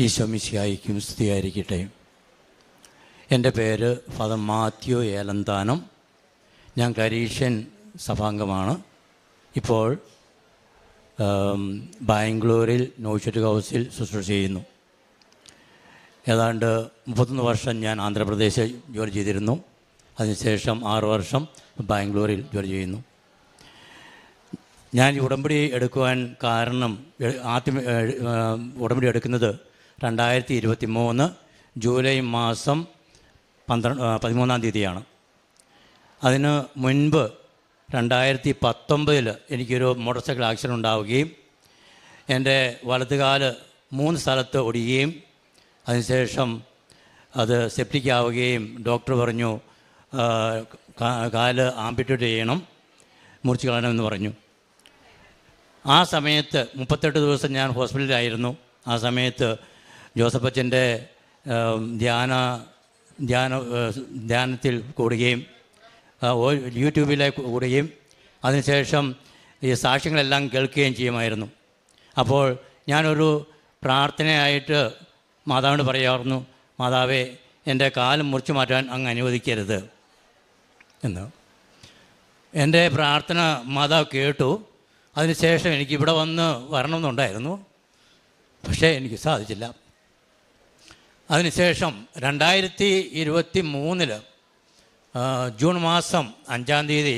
ഈശോ മിശിഹായ്ക്കും സ്തുതിയായിരിക്കട്ടെ. എൻ്റെ പേര് ഫാദർ മാത്യു ഏലന്താനം. ഞാൻ ക്ലരീഷ്യൻ സഭാംഗമാണ്. ഇപ്പോൾ ബാംഗ്ലൂരിൽ നോയിഷറ്റ് ഹൗസിൽ ശുശ്രൂഷ ചെയ്യുന്നു. ഏതാണ്ട് 31 വർഷം ഞാൻ ആന്ധ്രാപ്രദേശിൽ ജോലി ചെയ്തിരുന്നു. അതിനുശേഷം 6 വർഷം ബാംഗ്ലൂരിൽ ജോലി ചെയ്യുന്നു. ഞാൻ ഉടമ്പടി എടുക്കുവാൻ കാരണം, ആദ്യം ഉടമ്പടി എടുക്കുന്നത് 2023 ജൂലൈ മാസം 13-ാം തീയതിയാണ്. അതിന് മുൻപ് 2019 എനിക്കൊരു മോട്ടോർ സൈക്കിൾ ആക്സിഡൻ്റ് ഉണ്ടാവുകയും എൻ്റെ വലതുകാല് 3 സ്ഥലത്ത് ഒടിയുകയും അതിനുശേഷം അത് സെപ്റ്റിക് ആവുകയും ഡോക്ടർ പറഞ്ഞു കാല് ആംപിറ്റ്യൂട്ട് ചെയ്യണം, മുറിച്ച് കളയണമെന്ന് പറഞ്ഞു. ആ സമയത്ത് 38 ദിവസം ഞാൻ ഹോസ്പിറ്റലിലായിരുന്നു. ആ സമയത്ത് ജോസഫ് അച്ഛൻ്റെ ധ്യാനത്തിൽ കൂടുകയും യൂട്യൂബിലെ കൂടുകയും അതിനുശേഷം ഈ സാക്ഷ്യങ്ങളെല്ലാം കേൾക്കുകയും ചെയ്യുമായിരുന്നു. അപ്പോൾ ഞാനൊരു പ്രാർത്ഥനയായിട്ട് മാതാവിനോട് പറയാമായിരുന്നു, മാതാവേ എൻ്റെ കാല് മുറിച്ചു മാറ്റാൻ അങ്ങ് അനുവദിക്കരുത് എന്ന്. എൻ്റെ പ്രാർത്ഥന മാതാവ് കേട്ടു. അതിനുശേഷം എനിക്ക് ഇവിടെ വരണമെന്നുണ്ടായിരുന്നു, പക്ഷേ എനിക്ക് സാധിച്ചില്ല. അതിനുശേഷം 2023 ജൂൺ മാസം 5-ാം തീയതി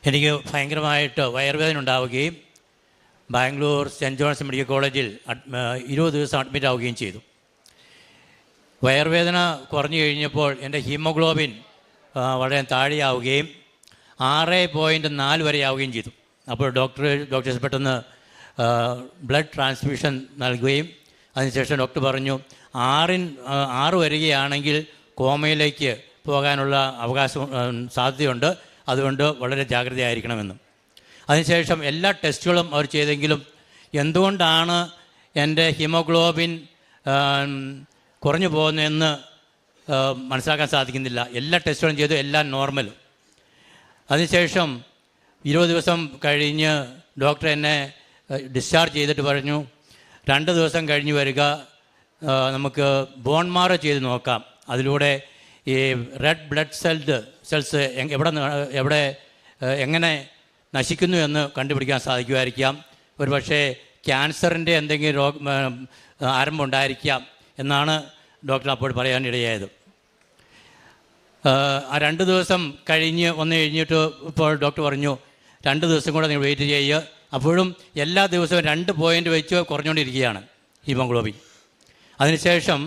എനിക്ക് ഭയങ്കരമായിട്ട് വയറുവേദന ഉണ്ടാവുകയും ബാംഗ്ലൂർ സെൻറ്റ് ജോൺസ് മെഡിക്കൽ കോളേജിൽ 20 ദിവസം അഡ്മിറ്റ് ആവുകയും ചെയ്തു. വയറുവേദന കുറഞ്ഞു കഴിഞ്ഞപ്പോൾ എൻ്റെ ഹീമോഗ്ലോബിൻ വളരെ താഴെയാവുകയും 6.4 വരെ ആവുകയും ചെയ്തു. അപ്പോൾ ഡോക്ടേഴ്സ് പെട്ടെന്ന് ബ്ലഡ് ട്രാൻസ്ഫ്യൂഷൻ നൽകുകയും അതിനുശേഷം ഡോക്ടർ പറഞ്ഞു 6 വരികയാണെങ്കിൽ കോമയിലേക്ക് പോകാനുള്ള സാധ്യതയുണ്ട്, അതുകൊണ്ട് വളരെ ജാഗ്രതയായിരിക്കണമെന്ന്. അതിനുശേഷം എല്ലാ ടെസ്റ്റുകളും അവർ ചെയ്തെങ്കിലും എന്തുകൊണ്ടാണ് എൻ്റെ ഹീമോഗ്ലോബിൻ കുറഞ്ഞു പോകുന്നതെന്ന് മനസ്സിലാക്കാൻ സാധിക്കുന്നില്ല. എല്ലാ ടെസ്റ്റുകളും ചെയ്തു, എല്ലാം നോർമൽ. അതിനുശേഷം 20 ദിവസം കഴിഞ്ഞ് ഡോക്ടർ എന്നെ ഡിസ്ചാർജ് ചെയ്തിട്ട് പറഞ്ഞു 2 ദിവസം കഴിഞ്ഞ് വരിക, നമുക്ക് ബോൺ മാറോ ചെയ്ത് നോക്കാം. അതിലൂടെ ഈ റെഡ് ബ്ലഡ് സെൽസ് എങ്ങനെ നശിക്കുന്നു എന്ന് കണ്ടുപിടിക്കാൻ സാധിക്കുമായിരിക്കാം. ഒരു പക്ഷേ ക്യാൻസറിൻ്റെ എന്തെങ്കിലും ആരംഭം ഉണ്ടായിരിക്കാം എന്നാണ് ഡോക്ടർ അപ്പോൾ പറയാനിടയായത്. ആ 2 ദിവസം കഴിഞ്ഞിട്ട് ഇപ്പോൾ ഡോക്ടർ പറഞ്ഞു 2 ദിവസം കൂടെ നിങ്ങൾ വെയിറ്റ് ചെയ്യുക. അപ്പോഴും എല്ലാ ദിവസവും 2 പോയിൻ്റ് വെച്ച് കുറഞ്ഞുകൊണ്ടിരിക്കുകയാണ് ഹീമോഗ്ലോബിൻ. അതിനുശേഷം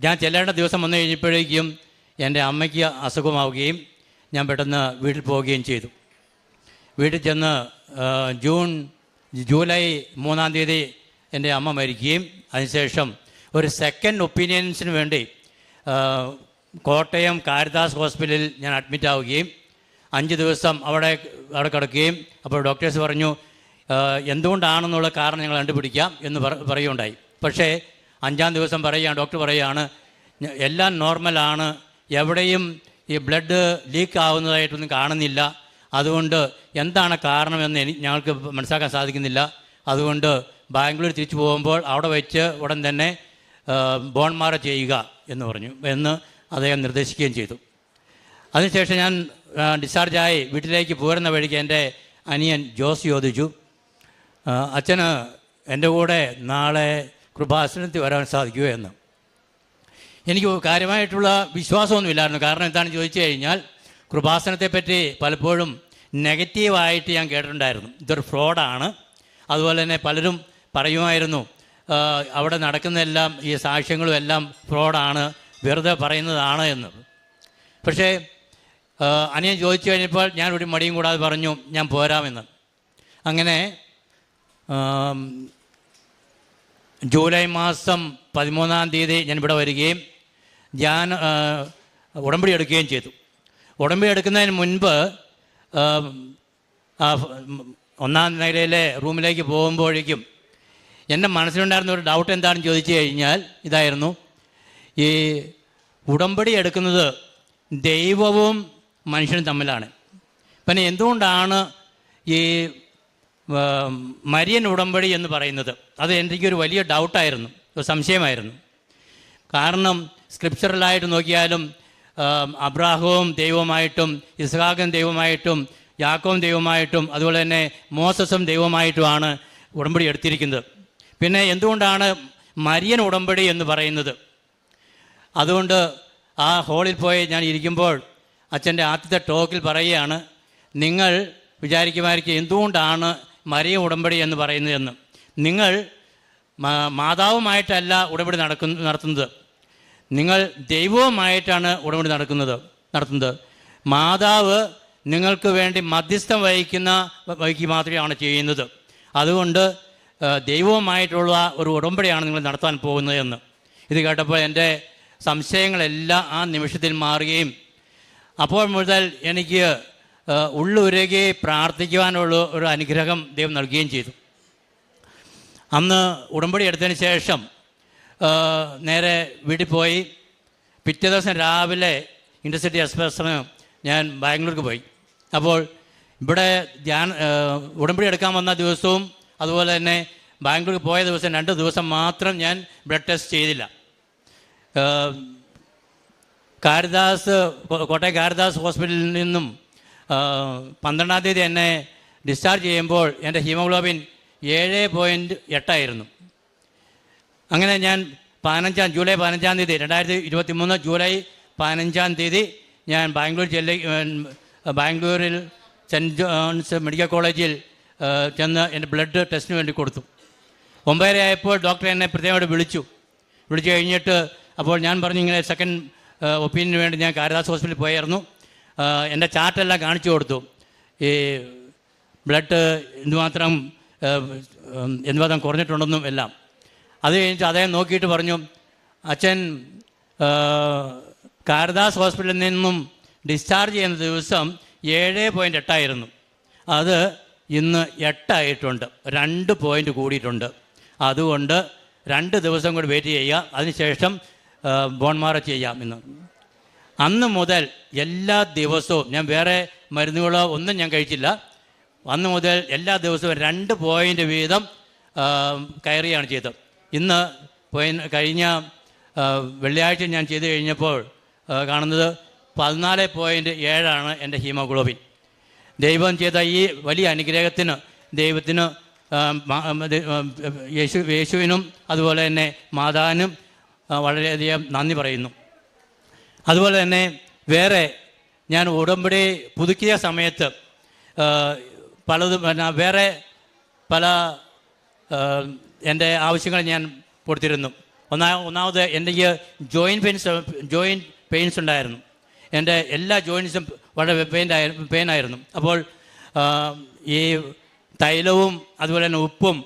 ഞാൻ ചെല്ലേണ്ട ദിവസം വന്നു കഴിഞ്ഞപ്പോഴേക്കും എൻ്റെ അമ്മയ്ക്ക് അസുഖമാവുകയും ഞാൻ പെട്ടെന്ന് വീട്ടിൽ പോവുകയും ചെയ്തു. വീട്ടിൽ ചെന്ന് ജൂലൈ 3-ാം തീയതി എൻ്റെ അമ്മ മരിക്കുകയും അതിനുശേഷം ഒരു സെക്കൻഡ് ഒപ്പീനിയൻസിന് വേണ്ടി കോട്ടയം കാരിതാസ് ഹോസ്പിറ്റലിൽ ഞാൻ അഡ്മിറ്റ് ആവുകയും 5 ദിവസം അവിടെ കിടക്കുകയും അപ്പോൾ ഡോക്ടേഴ്സ് പറഞ്ഞു എന്തുകൊണ്ടാണെന്നുള്ള കാരണം ഞങ്ങൾ കണ്ടുപിടിക്കാം എന്ന് പറയുകയുണ്ടായി. പക്ഷേ 5-ാം ദിവസം ഡോക്ടർ പറയുകയാണ് എല്ലാം നോർമലാണ്, എവിടെയും ഈ ബ്ലഡ് ലീക്ക് ആവുന്നതായിട്ടൊന്നും കാണുന്നില്ല, അതുകൊണ്ട് എന്താണ് കാരണമെന്ന് ഞങ്ങൾക്ക് മനസ്സിലാക്കാൻ സാധിക്കുന്നില്ല, അതുകൊണ്ട് ബാംഗ്ലൂർ തിരിച്ചു പോകുമ്പോൾ അവിടെ വെച്ച് ഉടൻ തന്നെ ബോൺ മാറോ ചെയ്യുക എന്ന് അദ്ദേഹം നിർദ്ദേശിക്കുകയും ചെയ്തു. അതിനുശേഷം ഞാൻ ഡിസ്ചാർജായി വീട്ടിലേക്ക് പോരുന്ന വഴിക്ക് എൻ്റെ അനിയൻ ജോസ് ചോദിച്ചു, അച്ഛന് എൻ്റെ കൂടെ നാളെ കൃപാസനത്തിൽ വരാൻ സാധിക്കുമോ എന്ന്. എനിക്ക് കാര്യമായിട്ടുള്ള വിശ്വാസമൊന്നുമില്ലായിരുന്നു. കാരണം എന്താണെന്ന് ചോദിച്ചു കഴിഞ്ഞാൽ കൃപാസനത്തെപ്പറ്റി പലപ്പോഴും നെഗറ്റീവായിട്ട് ഞാൻ കേട്ടിട്ടുണ്ടായിരുന്നു. ഇതൊരു ഫ്രോഡാണ്. അതുപോലെ തന്നെ പലരും പറയുമായിരുന്നു അവിടെ നടക്കുന്നതെല്ലാം ഈ സാക്ഷ്യങ്ങളും എല്ലാം ഫ്രോഡാണ്, വെറുതെ പറയുന്നതാണ് എന്ന്. പക്ഷേ അനിയൻ ചോദിച്ചു കഴിഞ്ഞപ്പോൾ ഞാൻ ഒരു മടിയും കൂടാതെ പറഞ്ഞു ഞാൻ പോരാമെന്ന്. അങ്ങനെ ജൂലൈ മാസം 13-ാം തീയതി ഞാൻ ഇവിടെ വരികയും ഞാൻ ഉടമ്പടി എടുക്കുകയും ചെയ്തു. ഉടമ്പടി എടുക്കുന്നതിന് മുൻപ് 1-ാം നിലയിലെ റൂമിലേക്ക് പോകുമ്പോഴേക്കും എൻ്റെ മനസ്സിലുണ്ടായിരുന്ന ഒരു ഡൗട്ട് എന്താണെന്ന് ചോദിച്ചു കഴിഞ്ഞാൽ ഇതായിരുന്നു, ഈ ഉടമ്പടി എടുക്കുന്നത് ദൈവവും മനുഷ്യനും തമ്മിലാണ്. പിന്നെ എന്തുകൊണ്ടാണ് ഈ മരിയൻ ഉടമ്പടി എന്ന് പറയുന്നത് അത് എനിക്കൊരു വലിയ ഡൗട്ടായിരുന്നു, ഒരു സംശയമായിരുന്നു. കാരണം സ്ക്രിപ്ചറലായിട്ട് നോക്കിയാലും അബ്രാഹവും ദൈവമായിട്ടും ഇസ്ഹാഖും ദൈവമായിട്ടും യാക്കോബും ദൈവമായിട്ടും അതുപോലെ തന്നെ മോസസും ദൈവമായിട്ടുമാണ് ഉടമ്പടി എടുത്തിരിക്കുന്നത്. പിന്നെ എന്തുകൊണ്ടാണ് മരിയൻ ഉടമ്പടി എന്ന് പറയുന്നത്? അതുകൊണ്ട് ആ ഹോളിൽ പോയി ഞാൻ ഇരിക്കുമ്പോൾ അച്ഛൻ്റെ ആദ്യത്തെ ടോക്കിൽ പറയുകയാണ്, നിങ്ങൾ വിചാരിക്കുമായിരിക്കും എന്തുകൊണ്ടാണ് മരിയൻ ഉടമ്പടി എന്ന് പറയുന്നതെന്ന്. നിങ്ങൾ മാതാവുമായിട്ടല്ല ഉടമ്പടി നടത്തുന്നത്, നിങ്ങൾ ദൈവവുമായിട്ടാണ് ഉടമ്പടി നടത്തുന്നത്. മാതാവ് നിങ്ങൾക്ക് വേണ്ടി മധ്യസ്ഥം വഹിക്കുക മാത്രമാണ് ചെയ്യുന്നത്. അതുകൊണ്ട് ദൈവവുമായിട്ടുള്ള ഒരു ഉടമ്പടിയാണ് നിങ്ങൾ നടത്താൻ പോകുന്നതെന്ന്. ഇത് കേട്ടപ്പോൾ എൻ്റെ സംശയങ്ങളെല്ലാം ആ നിമിഷത്തിൽ മാറുകയും അപ്പോൾ മുതൽ എനിക്ക് ഉള്ളുരുകി പ്രാർത്ഥിക്കുവാനുള്ള ഒരു അനുഗ്രഹം ദൈവം നൽകുകയും ചെയ്തു. അന്ന് ഉടമ്പടി എടുത്തതിന് ശേഷം നേരെ വീട്ടിൽ പോയി. പിറ്റേ ദിവസം രാവിലെ ഇൻ്റർസിറ്റി എക്സ്പ്രസ്സിന് ഞാൻ ബാംഗ്ലൂർക്ക് പോയി. അപ്പോൾ ഇവിടെ ഉടമ്പടി എടുക്കാൻ വന്ന ദിവസവും അതുപോലെ തന്നെ ബാംഗ്ലൂർക്ക് പോയ ദിവസം 2 ദിവസം മാത്രം ഞാൻ ബ്ലഡ് ടെസ്റ്റ് ചെയ്തില്ല. കോട്ടയം കാരിദാസ് ഹോസ്പിറ്റലിൽ നിന്നും 12-ാം തീയതി എന്നെ ഡിസ്ചാർജ് ചെയ്യുമ്പോൾ എൻ്റെ ഹീമോഗ്ലോബിൻ 7.8 ആയിരുന്നു. അങ്ങനെ ഞാൻ ജൂലൈ 15-ാം തീയതി 2023 ജൂലൈ 15-ാം തീയതി ഞാൻ ബാംഗ്ലൂരിൽ സെൻറ്റ് ജോൺസ് മെഡിക്കൽ കോളേജിൽ ചെന്ന് എൻ്റെ ബ്ലഡ് ടെസ്റ്റിന് വേണ്ടി കൊടുത്തു. 9:30 ആയപ്പോൾ ഡോക്ടർ എന്നെ പ്രത്യേകമായിട്ട് വിളിച്ചു കഴിഞ്ഞിട്ട് അപ്പോൾ ഞാൻ പറഞ്ഞു ഇങ്ങനെ സെക്കൻഡ് ഒപ്പീനിയന് വേണ്ടി ഞാൻ കാരിദാസ് ഹോസ്പിറ്റലിൽ പോയായിരുന്നു. എൻ്റെ ചാർട്ടെല്ലാം കാണിച്ചു കൊടുത്തു, ഈ ബ്ലഡ് എന്തുമാത്രം കുറഞ്ഞിട്ടുണ്ടെന്നും എല്ലാം. അത് കഴിഞ്ഞിട്ട് അദ്ദേഹം നോക്കിയിട്ട് പറഞ്ഞു, അച്ഛൻ കാരിദാസ് ഹോസ്പിറ്റലിൽ നിന്നും ഡിസ്ചാർജ് ചെയ്യുന്ന ദിവസം 7.8 ആയിരുന്നു. അത് ഇന്ന് 8 ആയിട്ടുണ്ട്, 2 പോയിൻ്റ് കൂടിയിട്ടുണ്ട്. അതുകൊണ്ട് 2 ദിവസം കൂടി വെയിറ്റ് ചെയ്യുക, അതിനുശേഷം ബോൺ മാറോ ചെയ്യാം എന്ന്. അന്ന് മുതൽ എല്ലാ ദിവസവും ഞാൻ വേറെ മരുന്നുകളോ ഒന്നും ഞാൻ കഴിച്ചില്ല. അന്ന് മുതൽ എല്ലാ ദിവസവും 2 പോയിൻ്റ് വീതം കയറിയാണ് ചെയ്തത്. ഇന്ന് കഴിഞ്ഞ വെള്ളിയാഴ്ച ഞാൻ ചെയ്ത് കഴിഞ്ഞപ്പോൾ കാണുന്നത് 14.7 എൻ്റെ ഹീമോഗ്ലോബിൻ. ദൈവം ചെയ്ത ഈ വലിയ അനുഗ്രഹത്തിന് ദൈവത്തിന് യേശുവിനും അതുപോലെ തന്നെ മാതാവിനും വളരെയധികം നന്ദി പറയുന്നു. അതുപോലെ തന്നെ വേറെ ഞാൻ ഉടമ്പടി പുതുക്കിയ സമയത്ത് വേറെ പല എൻ്റെ ആവശ്യങ്ങൾ ഞാൻ കൊടുത്തിരുന്നു. ഒന്നാമത് എനിക്ക് ജോയിൻറ്റ് പെയിൻസ് ഉണ്ടായിരുന്നു. എൻ്റെ എല്ലാ ജോയിൻറ്റ്സും വളരെ പെയിനായിരുന്നു. അപ്പോൾ ഈ തൈലവും അതുപോലെ തന്നെ ഉപ്പും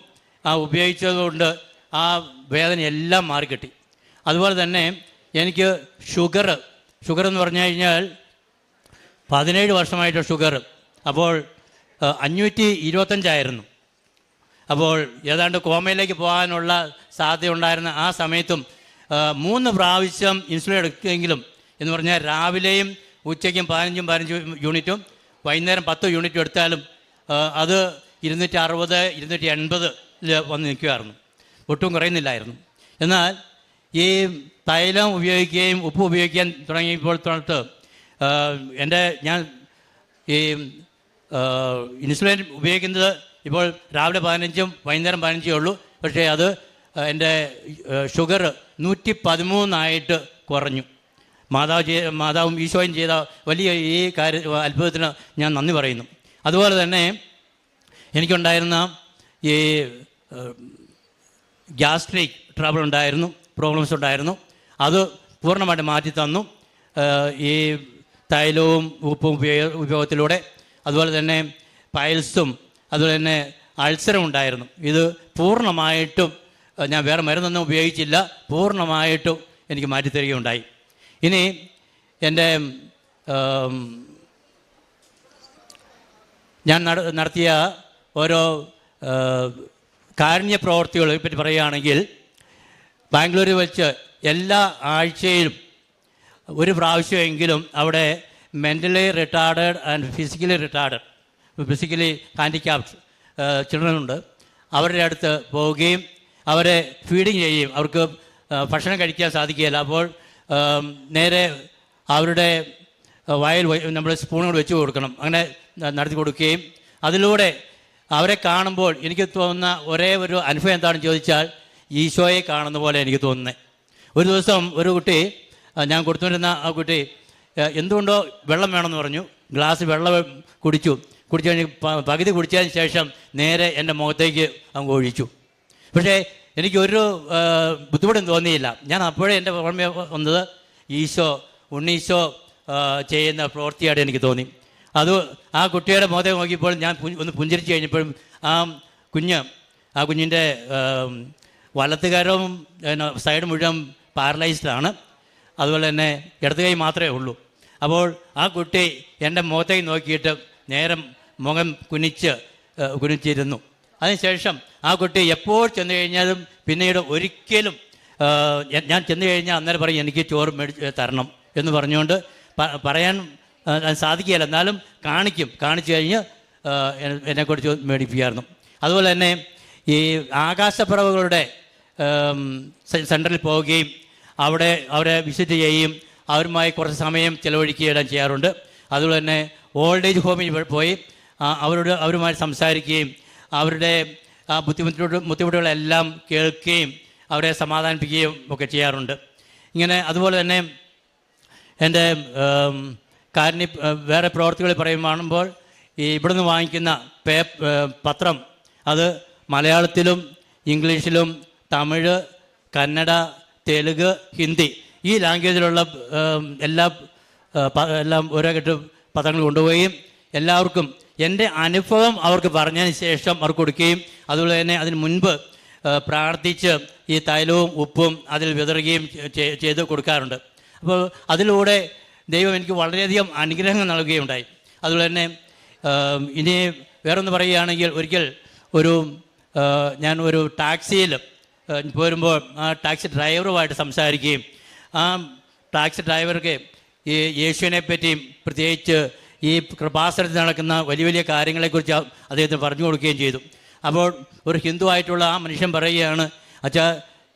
ഉപയോഗിച്ചതുകൊണ്ട് ആ വേദന എല്ലാം മാറിക്കിട്ടി. അതുപോലെ തന്നെ എനിക്ക് ഷുഗർ എന്ന് പറഞ്ഞു കഴിഞ്ഞാൽ 17 വർഷമായിട്ട് ഷുഗർ. അപ്പോൾ 525 ആയിരുന്നു. അപ്പോൾ ഏതാണ്ട് കോമയിലേക്ക് പോകാനുള്ള സാധ്യത ഉണ്ടായിരുന്ന ആ സമയത്തും 3 പ്രാവശ്യം ഇൻസുലിൻ എടുക്കുമെങ്കിലും എന്ന് പറഞ്ഞാൽ രാവിലെയും ഉച്ചയ്ക്കും 15 യൂണിറ്റും വൈകുന്നേരം 10 യൂണിറ്റും എടുത്താലും അത് 260 280 വന്ന് നിൽക്കുമായിരുന്നു, ഒട്ടും കുറയുന്നില്ലായിരുന്നു. എന്നാൽ ഈ തൈലം ഉപയോഗിക്കുകയും ഉപ്പ് ഉപയോഗിക്കാൻ തുടങ്ങിയപ്പോൾ തൊട്ട് ഞാൻ ഈ ഇൻസുലിൻ ഉപയോഗിക്കുന്നത് ഇപ്പോൾ രാവിലെ 15 വൈകുന്നേരം 15 ഉള്ളൂ. പക്ഷേ അത് എൻ്റെ ഷുഗർ 113 കുറഞ്ഞു. മാതാവും ഈശോയും ചെയ്ത വലിയ ഈ അത്ഭുതത്തിന് ഞാൻ നന്ദി പറയുന്നു. അതുപോലെ തന്നെ എനിക്കുണ്ടായിരുന്ന ഈ ഗ്യാസ്ട്രിക് പ്രോബ്ലംസ് ഉണ്ടായിരുന്നു. അത് പൂർണ്ണമായിട്ട് മാറ്റി തന്നു ഈ തൈലവും ഉപ്പും ഉപയോഗത്തിലൂടെ. അതുപോലെ തന്നെ പൈൽസും അതുപോലെ തന്നെ അൾസറും ഉണ്ടായിരുന്നു. ഇത് പൂർണ്ണമായിട്ടും ഞാൻ വേറെ മരുന്നൊന്നും ഉപയോഗിച്ചില്ല, പൂർണ്ണമായിട്ടും എനിക്ക് മാറ്റിത്തരികയുണ്ടായി. ഇനി എൻ്റെ ഞാൻ നടത്തിയ ഓരോ കാരുണ്യ പ്രവർത്തികളെ പറ്റി പറയുകയാണെങ്കിൽ, ബാംഗ്ലൂരിൽ വെച്ച് എല്ലാ ആഴ്ചയിലും ഒരു പ്രാവശ്യമെങ്കിലും അവിടെ mentally retarded and physically handicapped ചിൽഡ്രനുണ്ട്. അവരുടെ അടുത്ത് പോവുകയും അവരെ ഫീഡിങ് ചെയ്യുകയും അവർക്ക് ഭക്ഷണം കഴിക്കാൻ സാധിക്കുകയില്ല. അപ്പോൾ നേരെ അവരുടെ വായിൽ നമ്മൾ സ്പൂണുകൾ വെച്ച് കൊടുക്കണം. അങ്ങനെ നടത്തി കൊടുക്കുകയും അതിലൂടെ അവരെ കാണുമ്പോൾ എനിക്ക് തോന്നുന്ന ഒരേ ഒരു അനുഭവം എന്താണെന്ന് ചോദിച്ചാൽ ഈശോയെ കാണുന്ന പോലെ എനിക്ക് തോന്നുന്നത്. ഒരു ദിവസം ഒരു കുട്ടി, ഞാൻ കൊടുത്തുകൊണ്ടിരുന്ന ആ കുട്ടി എന്തുകൊണ്ടോ വെള്ളം വേണമെന്ന് പറഞ്ഞു. ഗ്ലാസ് വെള്ളം കുടിച്ചു കഴിഞ്ഞ് പകുതി കുടിച്ചതിന് ശേഷം നേരെ എൻ്റെ മുഖത്തേക്ക് അങ്ങ് ഒഴിച്ചു. പക്ഷേ എനിക്കൊരു ബുദ്ധിമുട്ടും തോന്നിയില്ല. ഞാൻ അപ്പോഴേ എൻ്റെ ഓർമ്മ വന്നത് ഉണ്ണീശോ ചെയ്യുന്ന പ്രവൃത്തിയായിട്ട് എനിക്ക് തോന്നി. അത് ആ കുട്ടിയുടെ മുഖത്തേക്ക് നോക്കിയപ്പോൾ ഞാൻ ഒന്ന് പുഞ്ചിരിച്ച് കഴിഞ്ഞപ്പോഴും ആ കുഞ്ഞിൻ്റെ വലത്തുകരവും സൈഡ് മുഴുവൻ പാരലൈസ്ഡാണ്. അതുപോലെ തന്നെ ഇടത് കൈ മാത്രമേ ഉള്ളൂ. അപ്പോൾ ആ കുട്ടി എൻ്റെ മുഖത്തേക്ക് നോക്കിയിട്ട് നേരം മുഖം കുനിച്ചിരുന്നു. അതിനുശേഷം ആ കുട്ടി എപ്പോൾ ചെന്ന് കഴിഞ്ഞാലും പിന്നീട് ഒരിക്കലും ഞാൻ ചെന്ന് കഴിഞ്ഞാൽ അന്നേരം പറയും എനിക്ക് ചോറ് മേടിച്ച് തരണം എന്ന് പറഞ്ഞുകൊണ്ട് പറയാൻ സാധിക്കുകയില്ല, എന്നാലും കാണിച്ചു കഴിഞ്ഞ് എന്നെക്കുറിച്ച് മേടിപ്പിക്കായിരുന്നു. അതുപോലെ തന്നെ ഈ ആകാശപ്പറവുകളുടെ സെൻറ്ററിൽ പോവുകയും അവരെ വിസിറ്റ് ചെയ്യുകയും അവരുമായി കുറച്ച് സമയം ചിലവഴിക്കുകയും ചെയ്യാറുണ്ട്. അതുപോലെ തന്നെ ഓൾഡ് ഏജ് ഹോമിൽ പോയി അവരുമായി സംസാരിക്കുകയും അവരുടെ ആ ബുദ്ധിമുട്ടുകളെല്ലാം കേൾക്കുകയും അവരെ സമാധാനിപ്പിക്കുകയും ഒക്കെ ചെയ്യാറുണ്ട്. ഇങ്ങനെ അതുപോലെ തന്നെ എൻ്റെ വേറെ പ്രവർത്തികൾ പറയുമ്പോൾ ഈ ഇവിടുന്ന് വാങ്ങിക്കുന്ന പത്രം അത് മലയാളത്തിലും ഇംഗ്ലീഷിലും തമിഴ്, കന്നഡ, തെലുങ്ക്, ഹിന്ദി ഈ ലാംഗ്വേജിലുള്ള എല്ലാം ഓരോ കെട്ട് പത്രങ്ങൾ കൊണ്ടുപോവുകയും എല്ലാവർക്കും എൻ്റെ അനുഭവം അവർക്ക് പറഞ്ഞതിന് ശേഷം അവർക്ക് കൊടുക്കുകയും അതുപോലെ തന്നെ അതിന് മുൻപ് പ്രാർത്ഥിച്ച് ഈ തൈലവും ഉപ്പും അതിൽ വിതറുകയും ചെയ്ത് കൊടുക്കാറുണ്ട്. അപ്പോൾ അതിലൂടെ ദൈവം എനിക്ക് വളരെയധികം അനുഗ്രഹങ്ങൾ നൽകുകയുണ്ടായി. അതുപോലെ തന്നെ ഇനി വേറൊന്ന് പറയുകയാണെങ്കിൽ, ഒരിക്കൽ ഞാൻ ഒരു ടാക്സിയിൽ പോരുമ്പോൾ ആ ടാക്സി ഡ്രൈവറുമായിട്ട് സംസാരിക്കുകയും ആ ടാക്സി ഡ്രൈവർക്ക് ഈ യേശുവിനെ പറ്റിയും പ്രത്യേകിച്ച് ഈ കൃപാസനത്തിൽ നടക്കുന്ന വലിയ വലിയ കാര്യങ്ങളെക്കുറിച്ച് അദ്ദേഹത്തിന് പറഞ്ഞു കൊടുക്കുകയും ചെയ്തു. അപ്പോൾ ഒരു ഹിന്ദു ആയിട്ടുള്ള ആ മനുഷ്യൻ പറയുകയാണ്, അച്ഛാ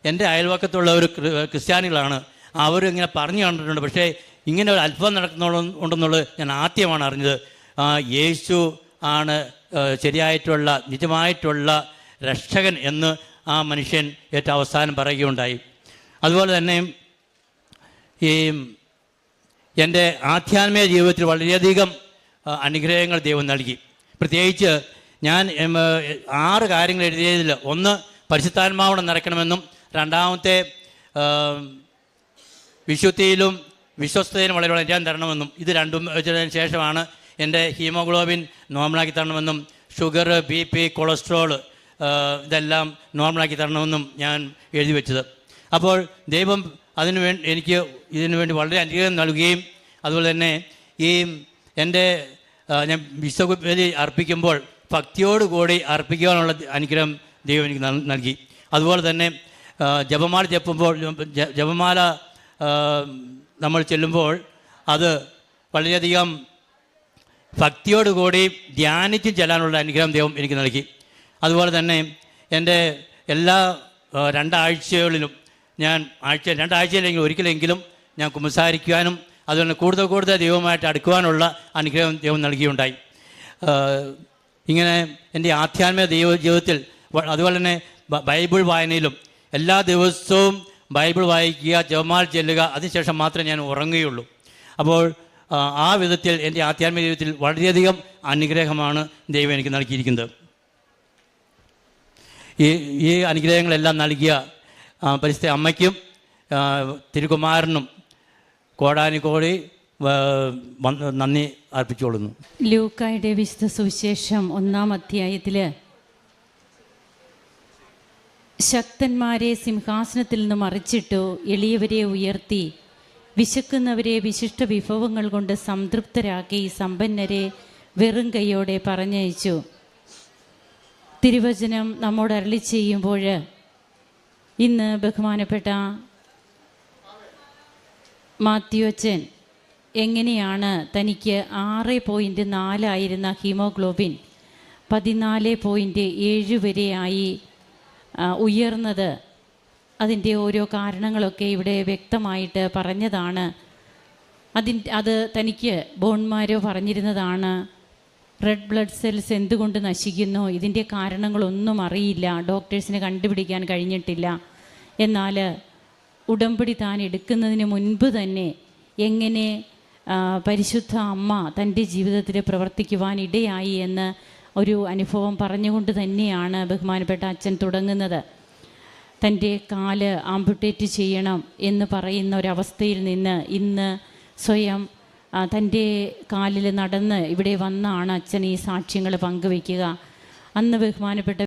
എൻ്റെ അയൽവക്കത്തുള്ള ഒരു ക്രിസ്ത്യാനികളാണ്, അവരിങ്ങനെ പറഞ്ഞു കണ്ടിട്ടുണ്ട്, പക്ഷേ ഇങ്ങനെ ഒരു അത്ഭുതം ഉണ്ടെന്നുള്ളത് ഞാൻ ആദ്യമാണ് അറിഞ്ഞത്. യേശു ആണ് ശരിയായിട്ടുള്ള നിജമായിട്ടുള്ള രക്ഷകൻ എന്ന് ആ മനുഷ്യൻ ഏറ്റവും അവസാനം പറയുകയുണ്ടായി. അതുപോലെ തന്നെ ഈ എൻ്റെ ആധ്യാത്മിക ജീവിതത്തിൽ വളരെയധികം അനുഗ്രഹങ്ങൾ ദൈവം നൽകി. പ്രത്യേകിച്ച് ഞാൻ 6 കാര്യങ്ങൾ എഴുതിയതിൽ ഒന്ന് പരിശുദ്ധാത്മാവോടെ നിറയ്ക്കണമെന്നും, രണ്ടാമത്തെ വിശുദ്ധിയിലും വിശ്വസ്തയിലും വളരെ വളരാൻ തരണമെന്നും, ഇത് രണ്ടും വെച്ചതിന് ശേഷമാണ് എൻ്റെ ഹീമോഗ്ലോബിൻ നോർമലാക്കി തരണമെന്നും, ഷുഗർ, BP, കൊളസ്ട്രോൾ ഇതെല്ലാം നോർമലാക്കി തരണമെന്നും ഞാൻ എഴുതി വെച്ചത്. അപ്പോൾ ദൈവം എനിക്ക് ഇതിനു വേണ്ടി വളരെ അനുഗ്രഹം നൽകുകയും അതുപോലെ തന്നെ ഈ ഞാൻ വിശ്വബലി അർപ്പിക്കുമ്പോൾ ഭക്തിയോടുകൂടി അർപ്പിക്കുവാനുള്ള അനുഗ്രഹം ദൈവം എനിക്ക് നൽകി. അതുപോലെ തന്നെ ജപമാല നമ്മൾ ചെല്ലുമ്പോൾ അത് വളരെയധികം ഭക്തിയോടുകൂടി ധ്യാനിച്ചും ചെല്ലാനുള്ള അനുഗ്രഹം ദൈവം എനിക്ക് നൽകി. അതുപോലെ തന്നെ എൻ്റെ എല്ലാ 2 ആഴ്ചകളിലും ഞാൻ 2 ആഴ്ചയിലെങ്കിലും ഒരിക്കലെങ്കിലും ഞാൻ കുമ്പസാരിക്കുവാനും അതുപോലെ കൂടുതൽ ദൈവമായിട്ട് അടുക്കുവാനുള്ള അനുഗ്രഹം ദൈവം നൽകിയുണ്ടായി. ഇങ്ങനെ എൻ്റെ ആധ്യാത്മിക ജീവിതത്തിൽ അതുപോലെ തന്നെ ബൈബിൾ വായനയിലും എല്ലാ ദിവസവും ബൈബിൾ വായിക്കുക, ജപമാല ചെല്ലുക, അതിനുശേഷം മാത്രമേ ഞാൻ ഉറങ്ങുകയുള്ളൂ. അപ്പോൾ ആ വിധത്തിൽ എൻ്റെ ആധ്യാത്മിക ജീവിതത്തിൽ വളരെയധികം അനുഗ്രഹമാണ് ദൈവം എനിക്ക് നൽകിയിരിക്കുന്നത്. ഈ അനുഗ്രഹങ്ങളെല്ലാം നൽകിയ പരിശുദ്ധ അമ്മയ്ക്കും തിരുകുമാരനും കോടാനുകോടി നന്ദി അർപ്പിച്ചുകൊള്ളുന്നു. ലൂക്കായുടെ വിശുദ്ധ സുവിശേഷം 1-ാം അധ്യായത്തിൽ ശക്തന്മാരെ സിംഹാസനത്തിൽ നിന്ന് മറിച്ചിട്ടു, എളിയവരെ ഉയർത്തി, വിശക്കുന്നവരെ വിശിഷ്ട വിഭവങ്ങൾ കൊണ്ട് സംതൃപ്തരാക്കി, സമ്പന്നരെ വെറും കൈയോടെ പറഞ്ഞയച്ചു. തിരുവചനം നമ്മോട് അരുളി ചെയ്യുമ്പോൾ ഇന്ന് ബഹുമാനപ്പെട്ട മാത്യു അച്ഛൻ എങ്ങനെയാണ് തനിക്ക് 6.4 ഹീമോഗ്ലോബിൻ 14.7 വരെയായി ഉയർന്നത്. അതിൻ്റെ ഓരോ കാരണങ്ങളൊക്കെ ഇവിടെ വ്യക്തമായിട്ട് പറഞ്ഞതാണ്. അത് തനിക്ക് ബോൺമാരോ പറഞ്ഞിരുന്നതാണ്. റെഡ് ബ്ലഡ് സെൽസ് എന്തുകൊണ്ട് നശിക്കുന്നു, ഇതിൻ്റെ കാരണങ്ങളൊന്നും അറിയില്ല, ഡോക്ടേഴ്സിന് കണ്ടുപിടിക്കാൻ കഴിഞ്ഞിട്ടില്ല. എന്നാൽ ഉടമ്പടി താൻ എടുക്കുന്നതിന് മുൻപ് തന്നെ എങ്ങനെ പരിശുദ്ധ അമ്മ തൻ്റെ ജീവിതത്തിൽ പ്രവർത്തിക്കുവാൻ ഇടയായി എന്ന് ഒരു അനുഭവം പറഞ്ഞുകൊണ്ട് തന്നെയാണ് ബഹുമാനപ്പെട്ട അച്ഛൻ തുടങ്ങുന്നത്. തൻ്റെ കാല് ആംപുട്ടേറ്റ് ചെയ്യണം എന്ന് പറയുന്ന ഒരവസ്ഥയിൽ നിന്ന് ഇന്ന് സ്വയം തൻ്റെ കാലിൽ നടന്ന് ഇവിടെ വന്നാണ് അച്ഛൻ ഈ സാക്ഷ്യങ്ങൾ പങ്കുവയ്ക്കുക. അന്ന് ബഹുമാനപ്പെട്ട